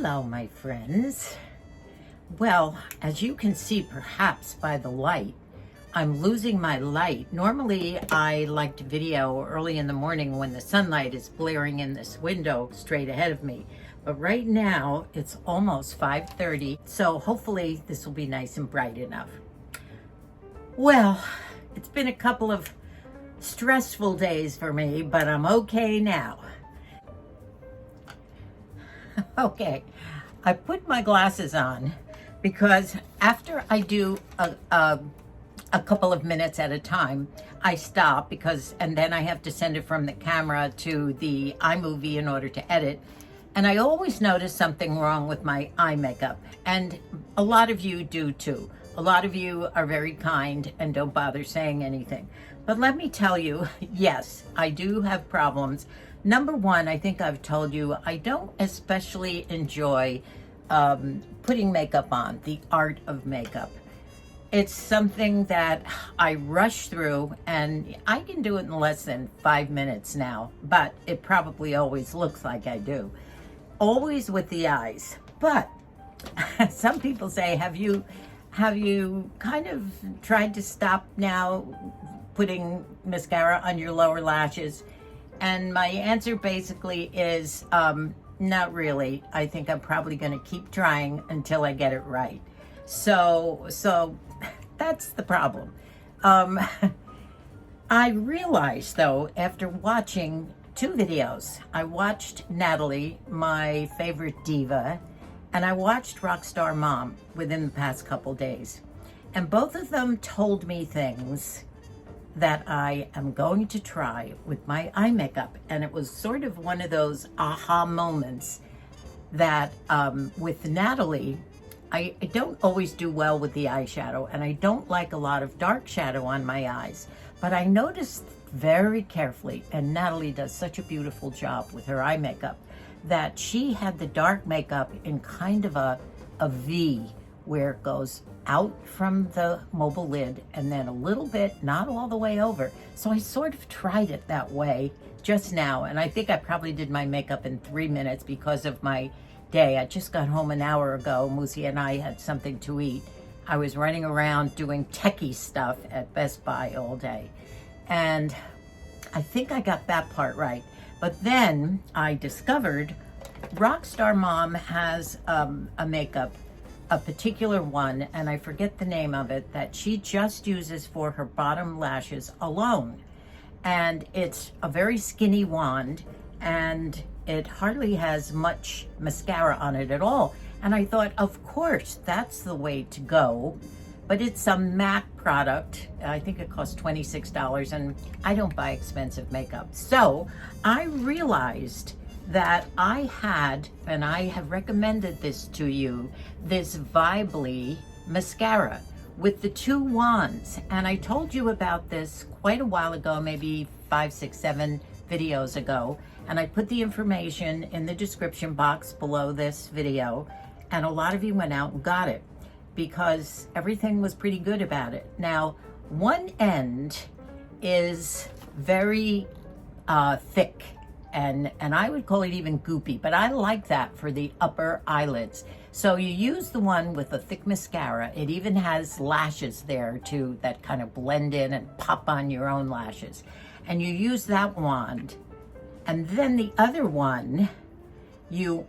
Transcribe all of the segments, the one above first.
Hello, my friends. Well, as you can see perhaps by the light, I'm losing my light. Normally, I like to video early in the morning when the sunlight is blaring in this window straight ahead of me. But right now, it's almost 5:30, so hopefully this will be nice and bright enough. Well, it's been a couple of stressful days for me, but I'm okay now. Okay, I put my glasses on because after I do a couple of minutes at a time, I stop and then I have to send it from the camera to the iMovie in order to edit. And I always notice something wrong with my eye makeup. And a lot of you do too. A lot of you are very kind and don't bother saying anything. But let me tell you, yes, I do have problems. Number one, I think I've told you, I don't especially enjoy putting makeup on, the art of makeup. It's something that I rush through, and I can do it in less than 5 minutes now, but it probably always looks like I do. Always with the eyes. But some people say, have you kind of tried to stop now putting mascara on your lower lashes? And my answer basically is not really. I think I'm probably going to keep trying until I get it right. So that's the problem. I realized, though, after watching 2 videos, I watched Natalie, my favorite diva, and I watched Rockstar Mom within the past couple days. And both of them told me things that I am going to try with my eye makeup. And it was sort of one of those aha moments that with Natalie, I don't always do well with the eyeshadow, and I don't like a lot of dark shadow on my eyes. But I noticed very carefully, and Natalie does such a beautiful job with her eye makeup, that she had the dark makeup in kind of a V, where it goes out from the mobile lid and then a little bit, not all the way over. So I sort of tried it that way just now, and I think I probably did my makeup in 3 minutes because of my day. I just got home an hour ago. Musi and I had something to eat. I was running around doing techie stuff at Best Buy all day, and I think I got that part right. But then I discovered Rockstar Mom has a makeup, a particular one, and I forget the name of it, that she just uses for her bottom lashes alone. And it's a very skinny wand, and it hardly has much mascara on it at all. And I thought, of course, that's the way to go. But it's a MAC product. I think it costs $26, and I don't buy expensive makeup. So I realized that I had, and I have recommended this to you, this Vibely mascara with the 2 wands. And I told you about this quite a while ago, maybe 5, 6, 7 videos ago. And I put the information in the description box below this video. And a lot of you went out and got it because everything was pretty good about it. Now, one end is very thick, and I would call it even goopy, but I like that for the upper eyelids. So you use the one with the thick mascara. It even has lashes there too that kind of blend in and pop on your own lashes. And you use that wand. And then the other one, you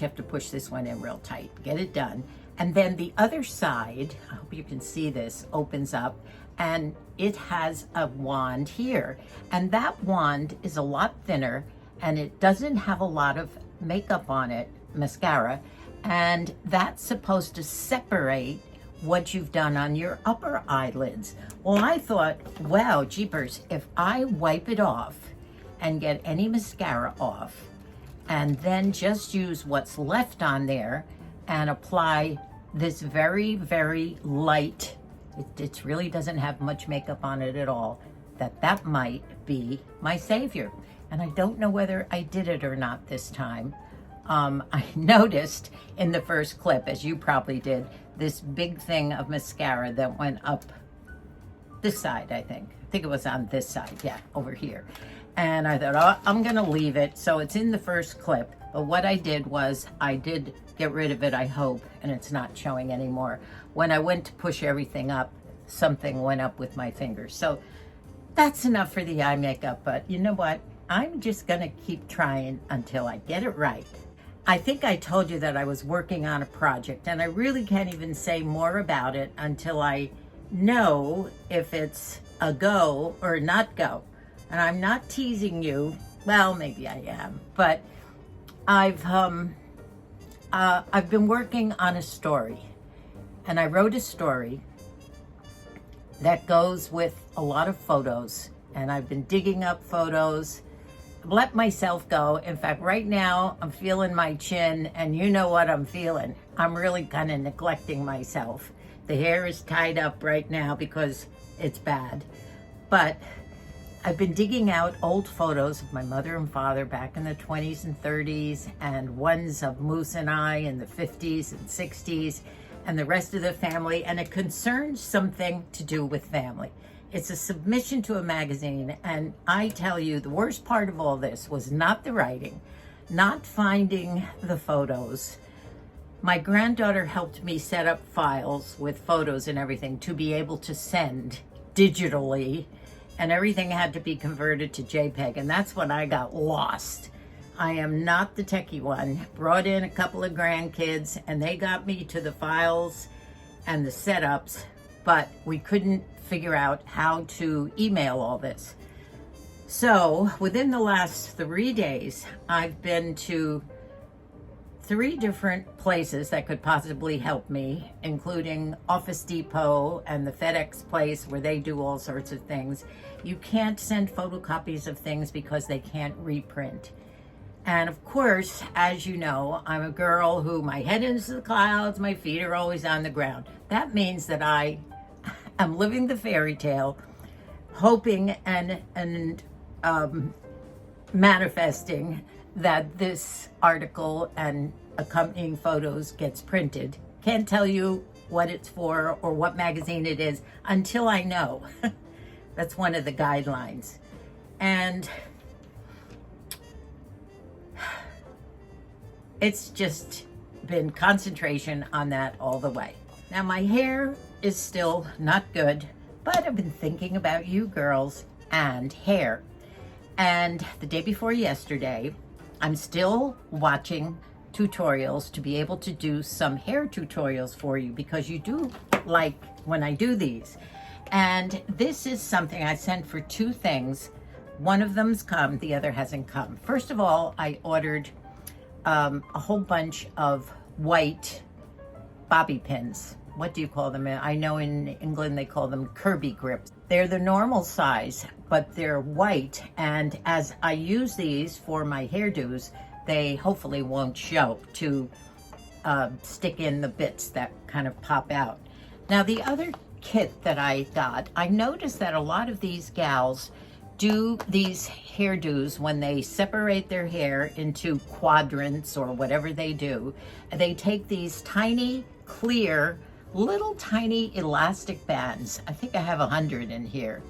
have to push this one in real tight, get it done. And then the other side, I hope you can see this, opens up, and it has a wand here. And that wand is a lot thinner, and it doesn't have a lot of makeup on it, mascara, and that's supposed to separate what you've done on your upper eyelids. Well, I thought, wow, jeepers, if I wipe it off and get any mascara off, and then just use what's left on there and apply this very, very light, it really doesn't have much makeup on it at all, that might be my savior. And I don't know whether I did it or not this time. I noticed in the first clip, as you probably did, this big thing of mascara that went up this side, I think it was on this side, yeah, over here. And I thought, oh, I'm gonna leave it. So it's in the first clip. But what I did was I did get rid of it, I hope, and it's not showing anymore. When I went to push everything up, something went up with my fingers. So that's enough for the eye makeup, but you know what? I'm just gonna keep trying until I get it right. I think I told you that I was working on a project, and I really can't even say more about it until I know if it's a go or not go. And I'm not teasing you. Well, maybe I am, but I've been working on a story, and I wrote a story that goes with a lot of photos, and I've been digging up photos, let myself go. In fact, right now I'm feeling my chin, and you know what I'm feeling. I'm really kind of neglecting myself. The hair is tied up right now because it's bad, but I've been digging out old photos of my mother and father back in the 20s and 30s, and ones of Moose and I in the 50s and 60s, and the rest of the family, and it concerns something to do with family. It's a submission to a magazine, and I tell you, the worst part of all this was not the writing, not finding the photos. My granddaughter helped me set up files with photos and everything to be able to send digitally, and everything had to be converted to JPEG, and that's when I got lost. I am not the techie one. Brought in a couple of grandkids, and they got me to the files and the setups, but we couldn't figure out how to email all this. So within the last 3 days, I've been to 3 different places that could possibly help me, including Office Depot and the FedEx place where they do all sorts of things. You can't send photocopies of things because they can't reprint. And of course, as you know, I'm a girl who my head is in the clouds, my feet are always on the ground. That means that I am living the fairy tale, hoping and manifesting that this article and accompanying photos gets printed. Can't tell you what it's for or what magazine it is until I know. That's one of the guidelines. And it's just been concentration on that all the way. Now my hair is still not good, but I've been thinking about you girls and hair. And the day before yesterday, I'm still watching tutorials to be able to do some hair tutorials for you, because you do like when I do these. And this is something I sent for 2 things. One of them's come, the other hasn't come. First of all, I ordered a whole bunch of white bobby pins. What do you call them? I know in England they call them Kirby grips. They're the normal size, but they're white, and as I use these for my hairdos, they hopefully won't show to stick in the bits that kind of pop out. Now the other kit that I got, I noticed that a lot of these gals do these hairdos when they separate their hair into quadrants or whatever they do. They take these tiny, clear, little tiny elastic bands. I think I have 100 in here.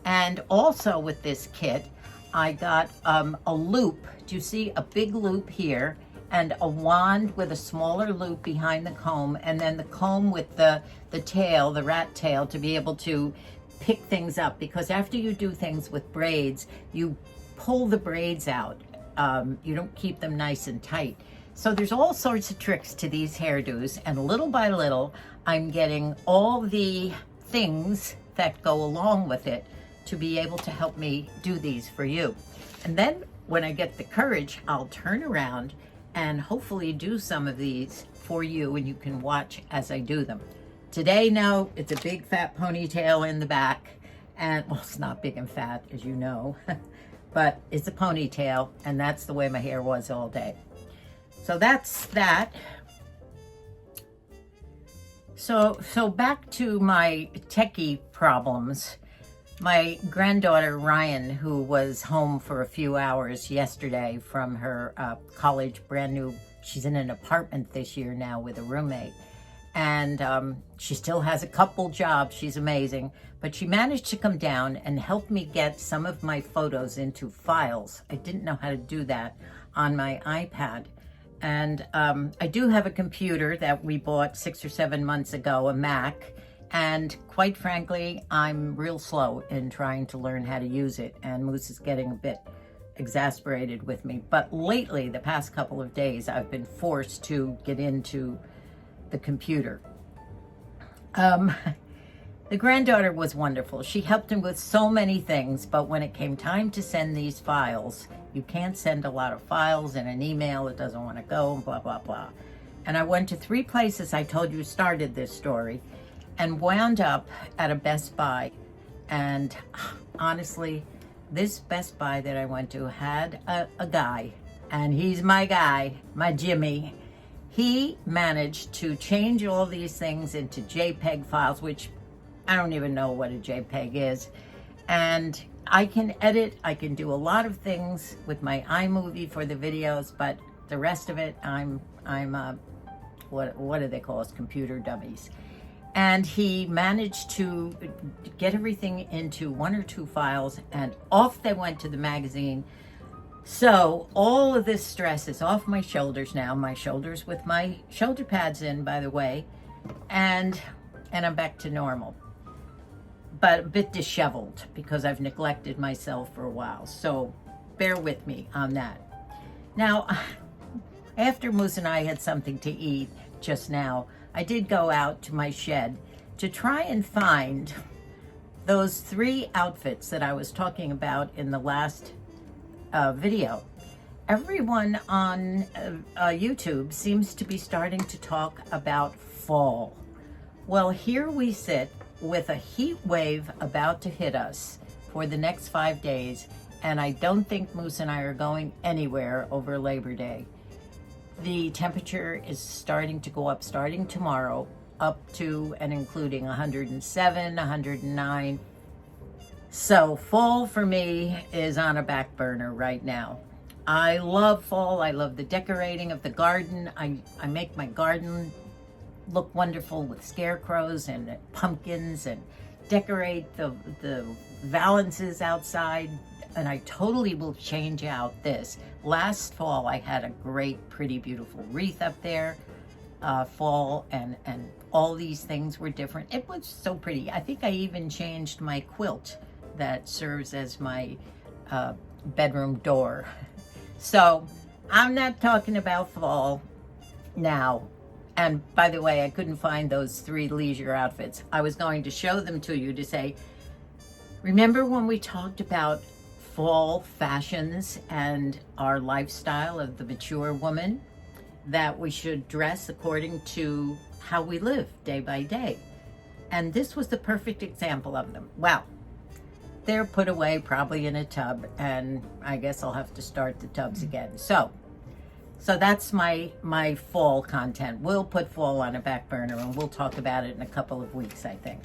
And also with this kit, I got a loop. Do you see a big loop here? And a wand with a smaller loop behind the comb, and then the comb with the tail, the rat tail, to be able to pick things up, because after you do things with braids, you pull the braids out. You don't keep them nice and tight. So there's all sorts of tricks to these hairdos, and little by little, I'm getting all the things that go along with it to be able to help me do these for you. And then when I get the courage, I'll turn around and hopefully do some of these for you, and you can watch as I do them. Today, no, it's a big fat ponytail in the back, and well, it's not big and fat, as you know, but it's a ponytail, and that's the way my hair was all day. So that's that. So back to my techie problems. My granddaughter, Ryan, who was home for a few hours yesterday from her college, brand new, she's in an apartment this year now with a roommate. And she still has a couple jobs. She's amazing. But she managed to come down and help me get some of my photos into files. I didn't know how to do that on my iPad. And I do have a computer that we bought 6 or 7 months ago, a Mac. And quite frankly, I'm real slow in trying to learn how to use it. And Moose is getting a bit exasperated with me. But lately, the past couple of days, I've been forced to get into the computer. The granddaughter was wonderful. She helped him with so many things, but when it came time to send these files, you can't send a lot of files in an email. It doesn't want to go, blah, blah, blah. And I went to 3 places. I told you started this story, and wound up at a Best Buy. And honestly, this Best Buy that I went to had a guy, and he's my guy, my Jimmy. He managed to change all these things into JPEG files, which I don't even know what a JPEG is. And I can edit, I can do a lot of things with my iMovie for the videos, but the rest of it, I'm what do they call us, computer dummies. And he managed to get everything into 1 or 2 files, and off they went to the magazine. So all of this stress is off my shoulders now, my shoulders with my shoulder pads in, by the way, and I'm back to normal. But a bit disheveled because I've neglected myself for a while. So bear with me on that. Now, after Moose and I had something to eat just now, I did go out to my shed to try and find those 3 outfits that I was talking about in the last video. Everyone on YouTube seems to be starting to talk about fall. Well, here we sit with a heat wave about to hit us for the next 5 days, and I don't think Moose and I are going anywhere over Labor Day. The temperature is starting to go up starting tomorrow, up to and including 107, 109. So fall for me is on a back burner right now. I love fall. I love the decorating of the garden. I make my garden look wonderful with scarecrows and pumpkins, and decorate the valances outside. And I totally will change out this. Last fall, I had a great, pretty, beautiful wreath up there. Fall and all these things were different. It was so pretty. I think I even changed my quilt that serves as my bedroom door. So I'm not talking about fall now. And by the way, I couldn't find those 3 leisure outfits. I was going to show them to you to say, remember when we talked about fall fashions and our lifestyle of the mature woman, that we should dress according to how we live day by day? And this was the perfect example of them. Well, they're put away probably in a tub, and I guess I'll have to start the tubs again. So that's my fall content. We'll put fall on a back burner, and we'll talk about it in a couple of weeks, I think.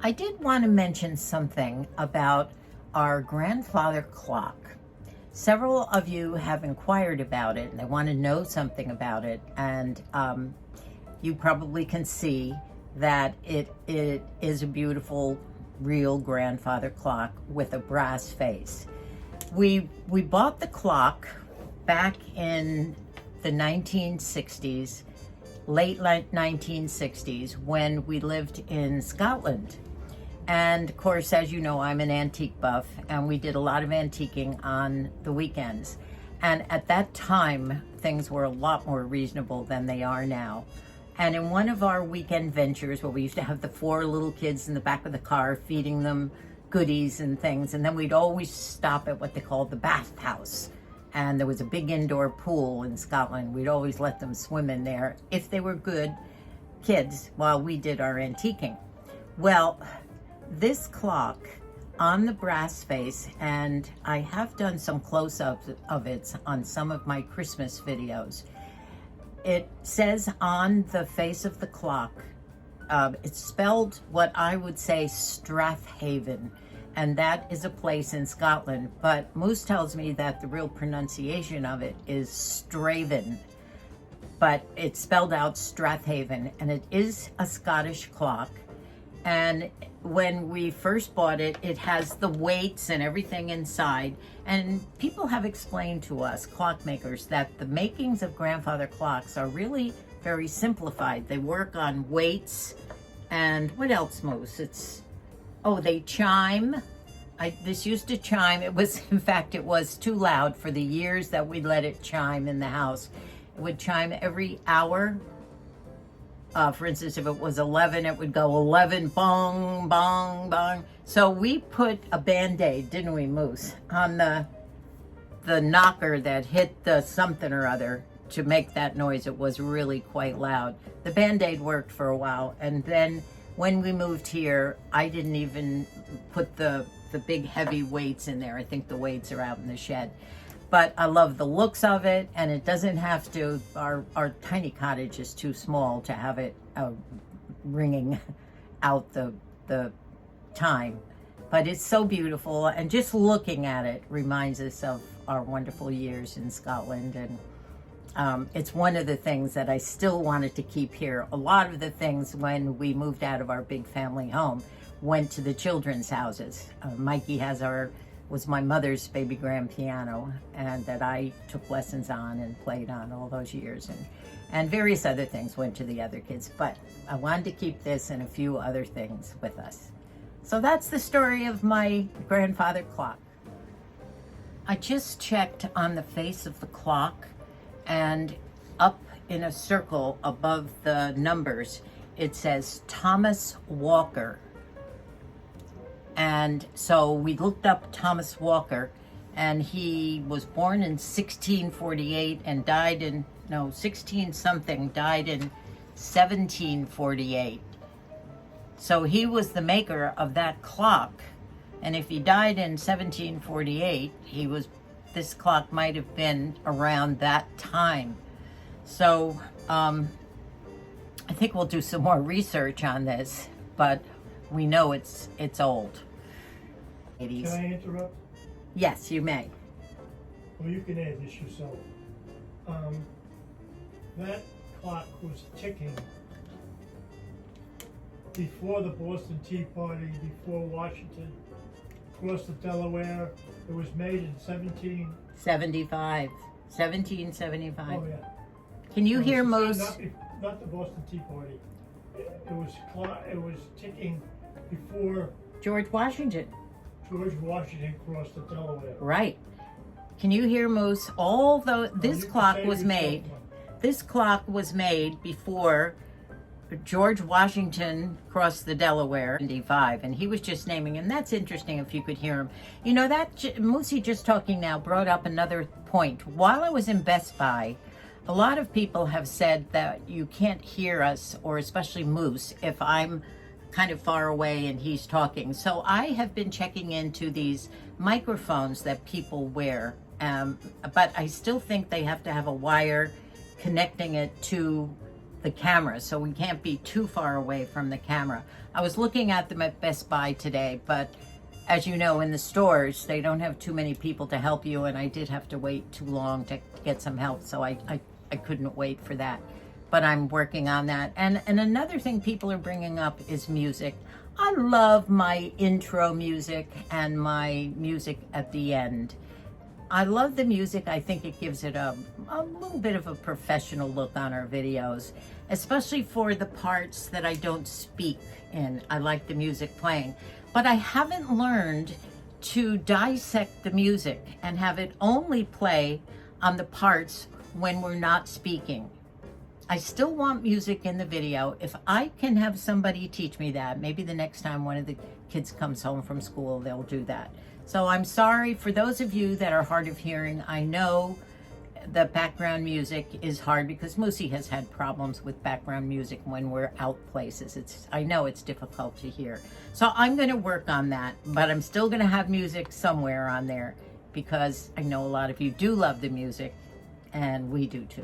I did want to mention something about our grandfather clock. Several of you have inquired about it, and they want to know something about it. And you probably can see that it is a beautiful, real grandfather clock with a brass face. We bought the clock back in the 1960s, late 1960s, when we lived in Scotland. And of course, as you know, I'm an antique buff, and we did a lot of antiquing on the weekends. And at that time, things were a lot more reasonable than they are now. And in one of our weekend ventures, where we used to have the 4 little kids in the back of the car, feeding them goodies and things, and then we'd always stop at what they called the bathhouse. And there was a big indoor pool in Scotland. We'd always let them swim in there if they were good kids while we did our antiquing. Well, this clock on the brass face, and I have done some close-ups of it on some of my Christmas videos. It says on the face of the clock, it's spelled what I would say Strathaven, and that is a place in Scotland, but Moose tells me that the real pronunciation of it is Straven, but it's spelled out Strathaven, and it is a Scottish clock. And when we first bought it, it has the weights and everything inside. And people have explained to us, clockmakers, that the makings of grandfather clocks are really very simplified. They work on weights and what else, Moose? They chime. This used to chime. In fact, it was too loud for the years that we let it chime in the house. It would chime every hour. For instance, if it was 11, it would go 11, bong, bong, bong. So we put a Band-Aid, didn't we, Moose, on the knocker that hit the something or other to make that noise. It was really quite loud. The Band-Aid worked for a while, and then when we moved here, I didn't even put the big heavy weights in there. I think the weights are out in the shed. But I love the looks of it, and it doesn't have to, our tiny cottage is too small to have it ringing out the time. But it's so beautiful, and just looking at it reminds us of our wonderful years in Scotland. And it's one of the things that I still wanted to keep here. A lot of the things when we moved out of our big family home went to the children's houses. Mikey was my mother's baby grand piano, and that I took lessons on and played on all those years, and various other things went to the other kids. But I wanted to keep this and a few other things with us. So that's the story of my grandfather clock. I just checked on the face of the clock, and up in a circle above the numbers, it says Thomas Walker. And so we looked up Thomas Walker, and he was born in 1648 and died in, 16-something, died in 1748. So he was the maker of that clock. And if he died in 1748, this clock might have been around that time. So I think we'll do some more research on this, but we know it's old. Can I interrupt? Yes, you may. Well, you can add this yourself. That clock was ticking before the Boston Tea Party, before Washington crossed the Delaware. It was made in 1775. Oh yeah. Can you hear most? Not the Boston Tea Party. It was ticking before George Washington crossed the Delaware. Right. Can you hear Moose? This clock was made. This clock was made before George Washington crossed the Delaware in 75, and he was just naming, and that's interesting if you could hear him. You know, that Moosey just talking now brought up another point. While I was in Best Buy, a lot of people have said that you can't hear us, or especially Moose, if I'm kind of far away and he's talking. So I have been checking into these microphones that people wear, but I still think they have to have a wire connecting it to the camera, so we can't be too far away from the camera. I was looking at them at Best Buy today, but as you know, in the stores, they don't have too many people to help you, and I did have to wait too long to get some help, so I couldn't wait for that. But I'm working on that. And another thing people are bringing up is music. I love my intro music and my music at the end. I love the music. I think it gives it a little bit of a professional look on our videos, especially for the parts that I don't speak in. I like the music playing, but I haven't learned to dissect the music and have it only play on the parts when we're not speaking. I still want music in the video. If I can have somebody teach me that, maybe the next time one of the kids comes home from school, they'll do that. So I'm sorry for those of you that are hard of hearing. I know the background music is hard because Moosey has had problems with background music when we're out places. I know it's difficult to hear. So I'm going to work on that, but I'm still going to have music somewhere on there because I know a lot of you do love the music, and we do too.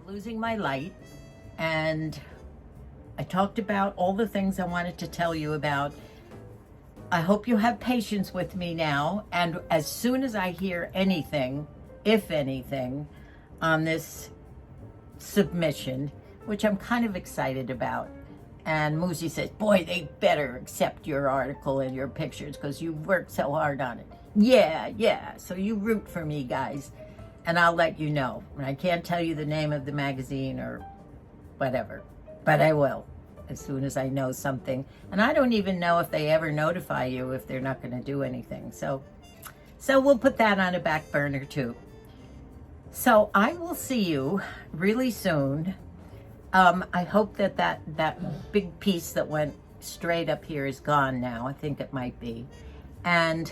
Losing my light, and I talked about all the things I wanted to tell you about. I hope you have patience with me now, and as soon as I hear anything, if anything, on this submission, which I'm kind of excited about, And Muzi says, boy, they better accept your article and your pictures because you worked so hard on it. Yeah. So you root for me, guys. And I'll let you know. And I can't tell you the name of the magazine or whatever, but I will as soon as I know something. And I don't even know if they ever notify you if they're not going to do anything. So we'll put that on a back burner too. So I will see you really soon. I hope that big piece that went straight up here is gone now. I think it might be. And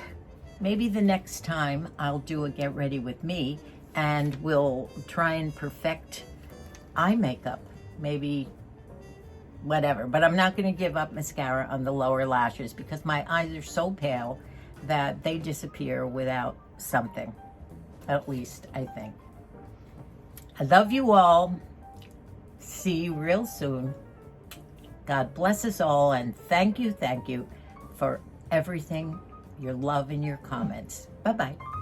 maybe the next time I'll do a get ready with me and we'll try and perfect eye makeup. Maybe whatever. But I'm not going to give up mascara on the lower lashes because my eyes are so pale that they disappear without something. At least, I think. I love you all. See you real soon. God bless us all, and thank you for everything, your love and your comments. Bye-bye.